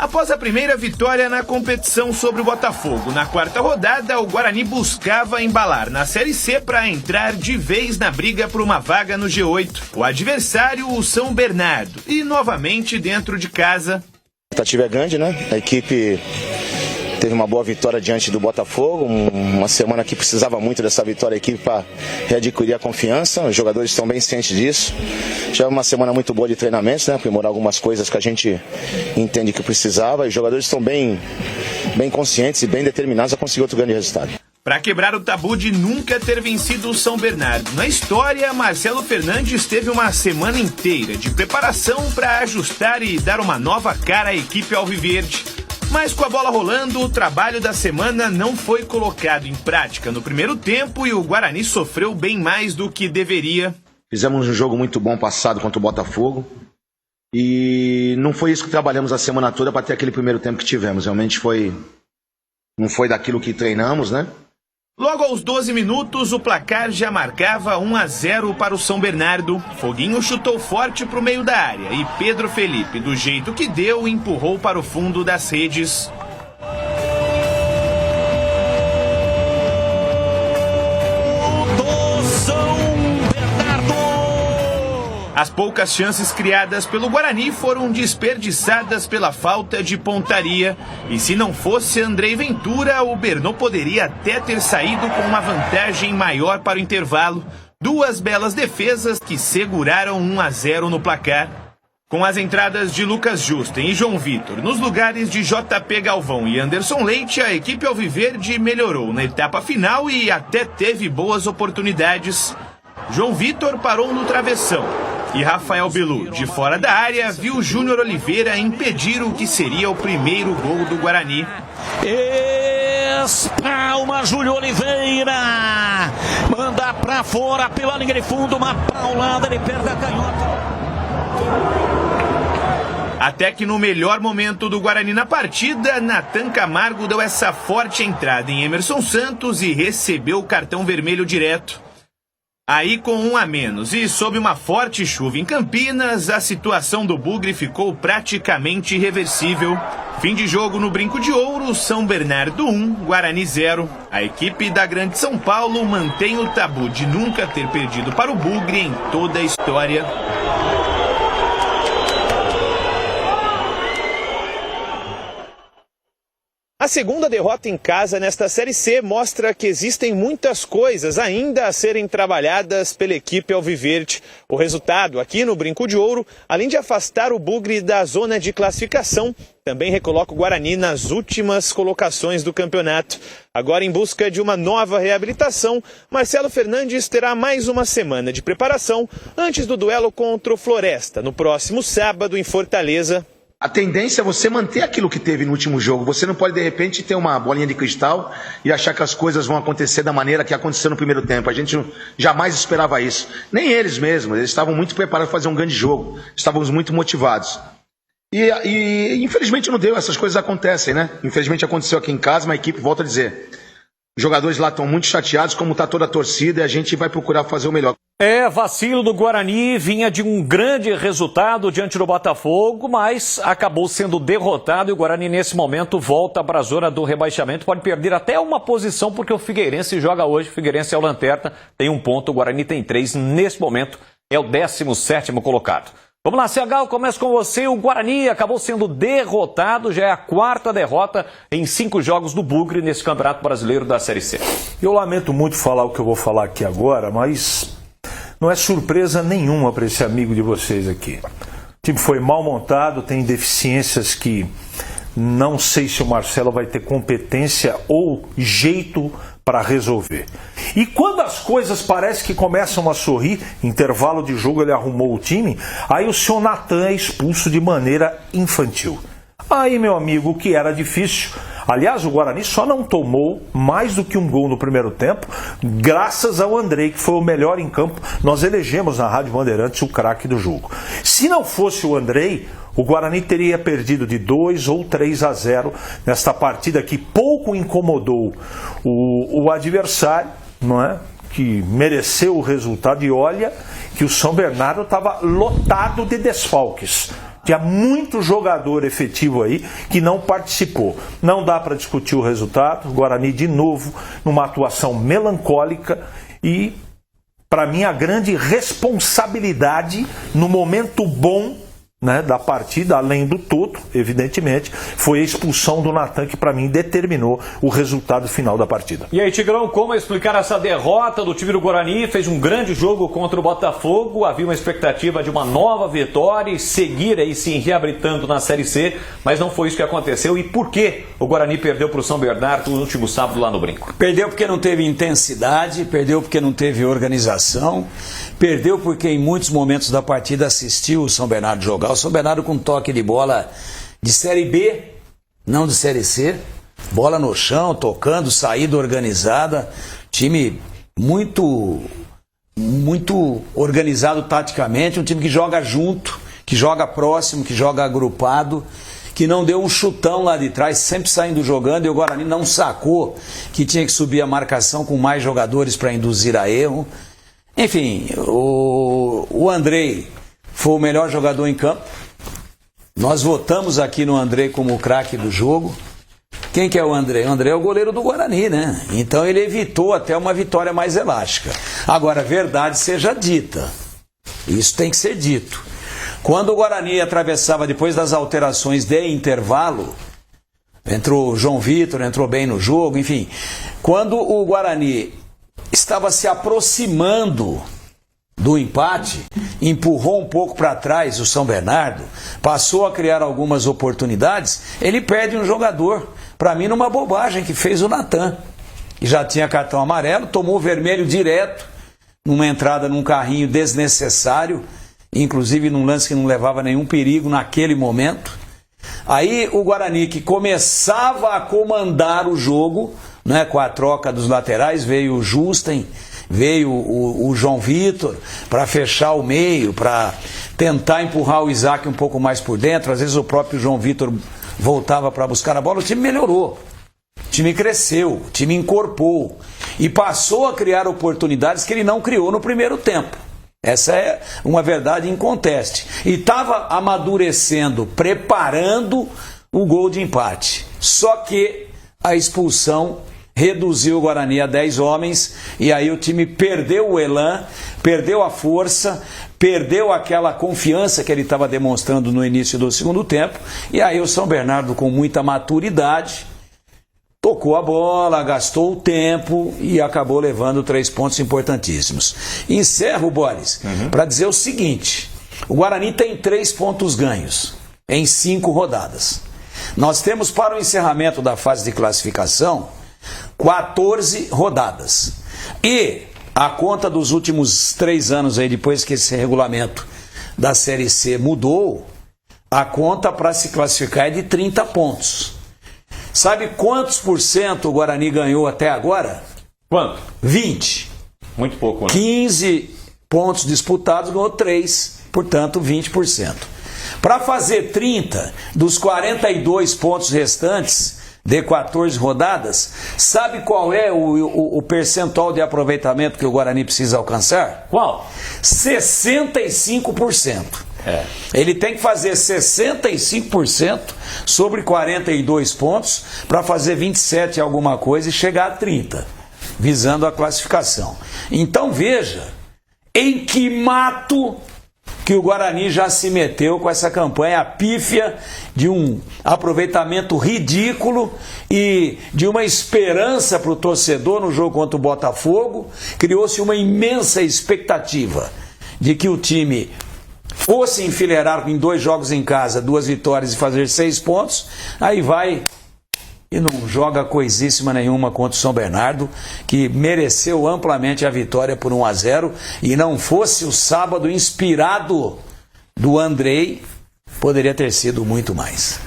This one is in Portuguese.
Após a primeira vitória na competição sobre o Botafogo, na quarta rodada, o Guarani buscava embalar na Série C para entrar de vez na briga por uma vaga no G8. O adversário, o São Bernardo, e novamente dentro de casa. A expectativa é grande, né? A equipe teve uma boa vitória diante do Botafogo, uma semana que precisava muito dessa vitória, a equipe para readquirir a confiança, os jogadores estão bem cientes disso. Já é uma semana muito boa de treinamentos, né? Aprimorar algumas coisas que a gente entende que precisava, e os jogadores estão bem conscientes e bem determinados a conseguir outro grande resultado. Para quebrar o tabu de nunca ter vencido o São Bernardo na história, Marcelo Fernandes teve uma semana inteira de preparação para ajustar e dar uma nova cara à equipe alviverde. Mas com a bola rolando, o trabalho da semana não foi colocado em prática no primeiro tempo e o Guarani sofreu bem mais do que deveria. Fizemos um jogo muito bom passado contra o Botafogo e não foi isso que trabalhamos a semana toda para ter aquele primeiro tempo que tivemos. Realmente não foi daquilo que treinamos, né? Logo aos 12 minutos, o placar já marcava 1-0 para o São Bernardo. Foguinho chutou forte para o meio da área e Pedro Felipe, do jeito que deu, empurrou para o fundo das redes. As poucas chances criadas pelo Guarani foram desperdiçadas pela falta de pontaria. E se não fosse Andrei Ventura, o Bernô poderia até ter saído com uma vantagem maior para o intervalo. Duas belas defesas que seguraram 1-0 no placar. Com as entradas de Lucas Justen e João Vitor nos lugares de JP Galvão e Anderson Leite, a equipe alviverde melhorou na etapa final e até teve boas oportunidades. João Vitor parou no travessão e Rafael Belu, de fora da área, viu Júnior Oliveira impedir o que seria o primeiro gol do Guarani. Espalma Júnior Oliveira, manda pra fora pela linha de fundo, uma paulada, ele perde a canhota. Até que no melhor momento do Guarani na partida, Natan Camargo deu essa forte entrada em Emerson Santos e recebeu o cartão vermelho direto. Aí, com 1 a menos e sob uma forte chuva em Campinas, a situação do Bugre ficou praticamente irreversível. Fim de jogo no Brinco de Ouro, São Bernardo 1, Guarani 0. A equipe da Grande São Paulo mantém o tabu de nunca ter perdido para o Bugre em toda a história. A segunda derrota em casa nesta Série C mostra que existem muitas coisas ainda a serem trabalhadas pela equipe alviverde. O resultado aqui no Brinco de Ouro, além de afastar o Bugre da zona de classificação, também recoloca o Guarani nas últimas colocações do campeonato. Agora, em busca de uma nova reabilitação, Marcelo Fernandes terá mais uma semana de preparação antes do duelo contra o Floresta, no próximo sábado em Fortaleza. A tendência é você manter aquilo que teve no último jogo. Você não pode, de repente, ter uma bolinha de cristal e achar que as coisas vão acontecer da maneira que aconteceu no primeiro tempo. A gente jamais esperava isso. Nem eles mesmos. Eles estavam muito preparados para fazer um grande jogo. Estávamos muito motivados. E infelizmente não deu. Essas coisas acontecem, né? Infelizmente aconteceu aqui em casa, mas a equipe, volta a dizer, os jogadores lá estão muito chateados, como está toda a torcida, e a gente vai procurar fazer o melhor. Vacilo do Guarani, vinha de um grande resultado diante do Botafogo, mas acabou sendo derrotado e o Guarani nesse momento volta para a zona do rebaixamento, pode perder até uma posição porque o Figueirense joga hoje, o Figueirense é o lanterna, tem 1 ponto, o Guarani tem 3, nesse momento é o 17º colocado. Vamos lá, CH, eu começo com você. O Guarani acabou sendo derrotado, já é a 4ª derrota em 5 jogos do Bugre nesse Campeonato Brasileiro da Série C. Eu lamento muito falar o que eu vou falar aqui agora, mas não é surpresa nenhuma para esse amigo de vocês aqui. O time foi mal montado, tem deficiências que não sei se o Marcelo vai ter competência ou jeito para resolver. E quando as coisas parecem que começam a sorrir, intervalo de jogo ele arrumou o time, aí o seu Natan é expulso de maneira infantil. Aí, meu amigo, o que era difícil. Aliás, o Guarani só não tomou mais do que 1 gol no primeiro tempo, graças ao Andrei, que foi o melhor em campo. Nós elegemos na Rádio Bandeirantes o craque do jogo. Se não fosse o Andrei, o Guarani teria perdido de 2 ou 3-0 nesta partida que pouco incomodou o adversário, não é? Que mereceu o resultado. E olha que o São Bernardo estava lotado de desfalques. Tinha muito jogador efetivo aí que não participou. Não dá para discutir o resultado. O Guarani, de novo, numa atuação melancólica e, para mim, a grande responsabilidade no momento bom, né, da partida, além do todo, evidentemente, foi a expulsão do Natan, que para mim determinou o resultado final da partida. E aí, Tigrão, como explicar essa derrota do time do Guarani? Fez um grande jogo contra o Botafogo, havia uma expectativa de uma nova vitória e seguir aí sim reabilitando na Série C, mas não foi isso que aconteceu. E por que o Guarani perdeu para o São Bernardo no último sábado lá no Brinco? Perdeu porque não teve intensidade, perdeu porque não teve organização, perdeu porque em muitos momentos da partida assistiu o São Bernardo jogar. O São Bernardo com toque de bola de Série B, não de Série C. Bola no chão, tocando, saída organizada. Time muito organizado taticamente. Um time que joga junto, que joga próximo, que joga agrupado, que não deu um chutão lá de trás, sempre saindo jogando. E o Guarani não sacou que tinha que subir a marcação com mais jogadores para induzir a erro. Enfim, o Andrei foi o melhor jogador em campo. Nós votamos aqui no Andrei como o craque do jogo. Quem que é o Andrei? O Andrei é o goleiro do Guarani, né? Então ele evitou até uma vitória mais elástica. Agora, a verdade seja dita. Isso tem que ser dito. Quando o Guarani atravessava, depois das alterações de intervalo, entrou o João Vitor, entrou bem no jogo, enfim. Quando o Guarani estava se aproximando do empate, empurrou um pouco para trás o São Bernardo, passou a criar algumas oportunidades, ele perde um jogador, para mim numa bobagem que fez o Natan, que já tinha cartão amarelo, tomou vermelho direto, numa entrada num carrinho desnecessário, inclusive num lance que não levava nenhum perigo naquele momento. Aí o Guarani, que começava a comandar o jogo, né, com a troca dos laterais, veio o Justen, veio o João Vitor para fechar o meio, para tentar empurrar o Isaac um pouco mais por dentro. Às vezes o próprio João Vitor voltava para buscar a bola. O time melhorou, o time cresceu, o time incorporou e passou a criar oportunidades que ele não criou no primeiro tempo. Essa é uma verdade inconteste. E estava amadurecendo, preparando o gol de empate. Só que a expulsão reduziu o Guarani a 10 homens e aí o time perdeu o elan, perdeu a força, perdeu aquela confiança que ele estava demonstrando no início do segundo tempo. E aí o São Bernardo, com muita maturidade, tocou a bola, gastou o tempo e acabou levando 3 pontos importantíssimos. Encerro, Boris, para dizer o seguinte: o Guarani tem 3 pontos ganhos em 5 rodadas. Nós temos para o encerramento da fase de classificação 14 rodadas. E a conta dos últimos 3 anos, aí, depois que esse regulamento da Série C mudou, a conta para se classificar é de 30 pontos. Sabe quantos por cento o Guarani ganhou até agora? Quanto? 20. Muito pouco, né? 15 pontos disputados, ganhou 3, portanto 20%. Para fazer 30 dos 42 pontos restantes de 14 rodadas, sabe qual é o percentual de aproveitamento que o Guarani precisa alcançar? Qual? 65%. Ele tem que fazer 65% sobre 42 pontos para fazer 27 alguma coisa e chegar a 30, visando a classificação. Então veja em que mato que o Guarani já se meteu com essa campanha pífia de um aproveitamento ridículo e de uma esperança para o torcedor no jogo contra o Botafogo. Criou-se uma imensa expectativa de que o time fosse enfileirar em 2 jogos em casa, 2 vitórias e fazer 6 pontos, aí vai e não joga coisíssima nenhuma contra o São Bernardo, que mereceu amplamente a vitória por 1-0, e não fosse o sábado inspirado do Andrei, poderia ter sido muito mais.